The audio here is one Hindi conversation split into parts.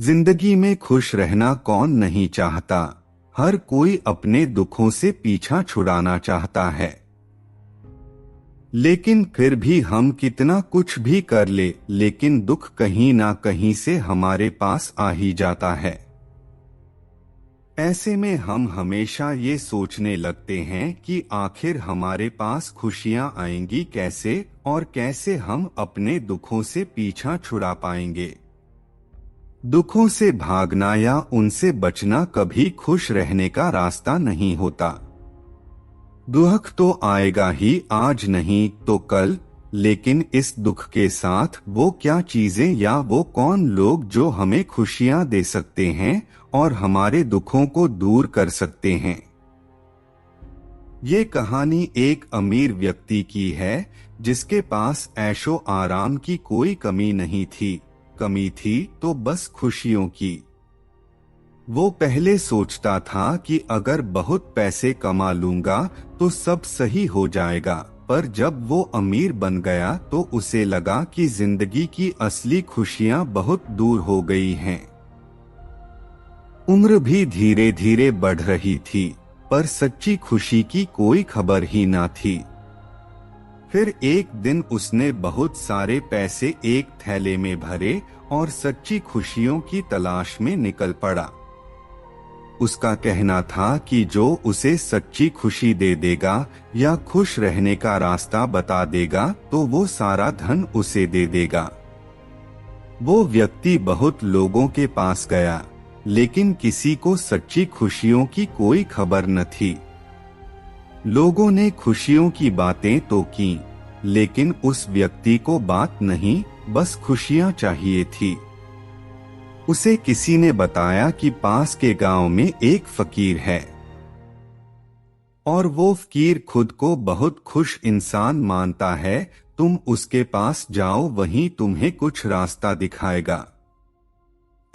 जिंदगी में खुश रहना कौन नहीं चाहता। हर कोई अपने दुखों से पीछा छुड़ाना चाहता है। लेकिन फिर भी हम कितना कुछ भी कर ले, लेकिन दुख कहीं ना कहीं से हमारे पास आ ही जाता है। ऐसे में हम हमेशा ये सोचने लगते हैं कि आखिर हमारे पास खुशियां आएंगी कैसे, और कैसे हम अपने दुखों से पीछा छुड़ा पाएंगे। दुखों से भागना या उनसे बचना कभी खुश रहने का रास्ता नहीं होता। दुख तो आएगा ही, आज नहीं तो कल, लेकिन इस दुख के साथ वो क्या चीजें या वो कौन लोग जो हमें खुशियां दे सकते हैं और हमारे दुखों को दूर कर सकते हैं। ये कहानी एक अमीर व्यक्ति की है जिसके पास ऐशो आराम की कोई कमी नहीं थी। कमी थी तो बस खुशियों की। वो पहले सोचता था कि अगर बहुत पैसे कमा लूंगा तो सब सही हो जाएगा, पर जब वो अमीर बन गया तो उसे लगा कि जिंदगी की असली खुशियां बहुत दूर हो गई हैं। उम्र भी धीरे धीरे बढ़ रही थी, पर सच्ची खुशी की कोई खबर ही ना थी। फिर एक दिन उसने बहुत सारे पैसे एक थैले में भरे और सच्ची खुशियों की तलाश में निकल पड़ा। उसका कहना था कि जो उसे सच्ची खुशी दे देगा या खुश रहने का रास्ता बता देगा तो वो सारा धन उसे दे देगा। वो व्यक्ति बहुत लोगों के पास गया, लेकिन किसी को सच्ची खुशियों की कोई खबर न थी। लोगों ने खुशियों की बातें तो की, लेकिन उस व्यक्ति को बात नहीं, बस खुशियां चाहिए थी। उसे किसी ने बताया कि पास के गांव में एक फकीर है और वो फकीर खुद को बहुत खुश इंसान मानता है। तुम उसके पास जाओ, वहीं तुम्हें कुछ रास्ता दिखाएगा।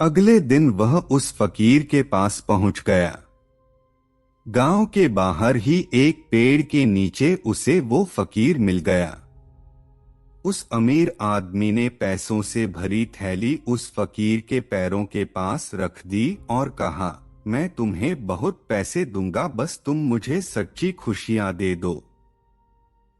अगले दिन वह उस फकीर के पास पहुंच गया। गांव के बाहर ही एक पेड़ के नीचे उसे वो फकीर मिल गया। उस अमीर आदमी ने पैसों से भरी थैली उस फकीर के पैरों के पास रख दी और कहा, मैं तुम्हें बहुत पैसे दूंगा, बस तुम मुझे सच्ची खुशियां दे दो।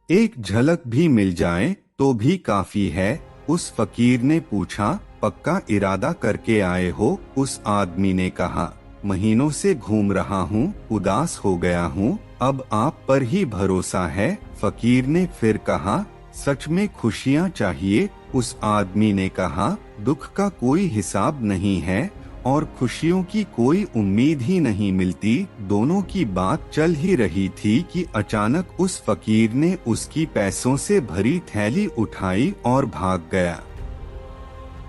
एक झलक भी मिल जाए तो भी काफी है। उस फकीर ने पूछा, पक्का इरादा करके आए हो? उस आदमी ने कहा, महीनों से घूम रहा हूँ, उदास हो गया हूँ, अब आप पर ही भरोसा है। फकीर ने फिर कहा, सच में खुशियाँ चाहिए? उस आदमी ने कहा, दुख का कोई हिसाब नहीं है और खुशियों की कोई उम्मीद ही नहीं मिलती। दोनों की बात चल ही रही थी कि अचानक उस फकीर ने उसकी पैसों से भरी थैली उठाई और भाग गया।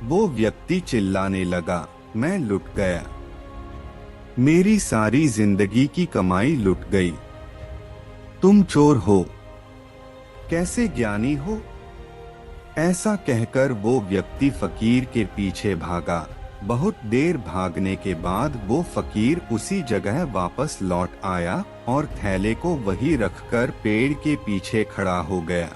वो व्यक्ति चिल्लाने लगा, मैं लुट गया, मेरी सारी जिंदगी की कमाई लुट गई। तुम चोर हो, कैसे ज्ञानी हो? ऐसा कहकर वो व्यक्ति फकीर के पीछे भागा। बहुत देर भागने के बाद वो फकीर उसी जगह वापस लौट आया और थैले को वही रखकर पेड़ के पीछे खड़ा हो गया।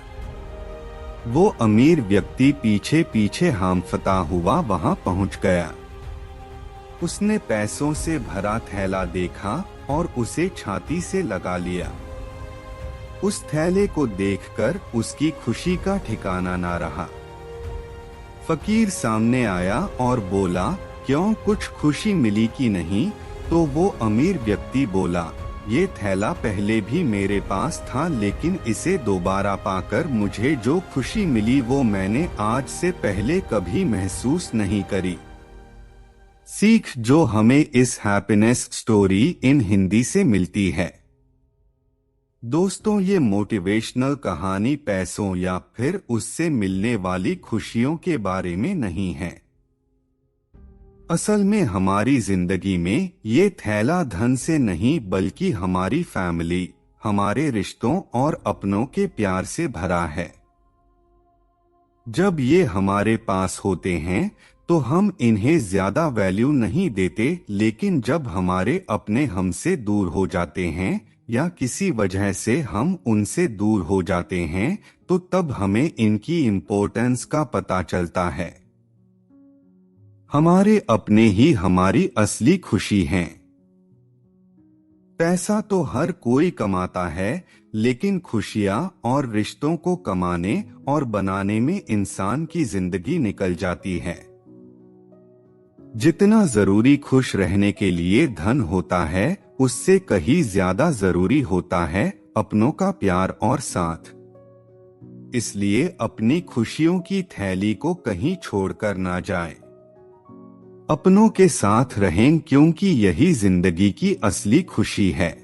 वो अमीर व्यक्ति पीछे पीछे हांफता हुआ वहां पहुंच गया। उसने पैसों से भरा थैला देखा और उसे छाती से लगा लिया। उस थैले को देखकर उसकी खुशी का ठिकाना ना रहा। फकीर सामने आया और बोला, क्यों, कुछ खुशी मिली कि नहीं? तो वो अमीर व्यक्ति बोला, ये थैला पहले भी मेरे पास था, लेकिन इसे दोबारा पाकर मुझे जो खुशी मिली वो मैंने आज से पहले कभी महसूस नहीं करी। सीख जो हमें इस हैप्पीनेस स्टोरी इन हिंदी से मिलती है। दोस्तों, ये मोटिवेशनल कहानी पैसों या फिर उससे मिलने वाली खुशियों के बारे में नहीं है। असल में हमारी जिंदगी में ये थैला धन से नहीं, बल्कि हमारी फैमिली, हमारे रिश्तों और अपनों के प्यार से भरा है। जब ये हमारे पास होते हैं तो हम इन्हें ज्यादा वैल्यू नहीं देते, लेकिन जब हमारे अपने हमसे दूर हो जाते हैं या किसी वजह से हम उनसे दूर हो जाते हैं तो तब हमें इनकी इम्पोर्टेंस का पता चलता है। हमारे अपने ही हमारी असली खुशी हैं। पैसा तो हर कोई कमाता है, लेकिन खुशियां और रिश्तों को कमाने और बनाने में इंसान की जिंदगी निकल जाती है। जितना जरूरी खुश रहने के लिए धन होता है, उससे कहीं ज्यादा जरूरी होता है अपनों का प्यार और साथ। इसलिए अपनी खुशियों की थैली को कहीं छोड़कर ना जाएं। अपनों के साथ रहें, क्योंकि यही जिंदगी की असली खुशी है।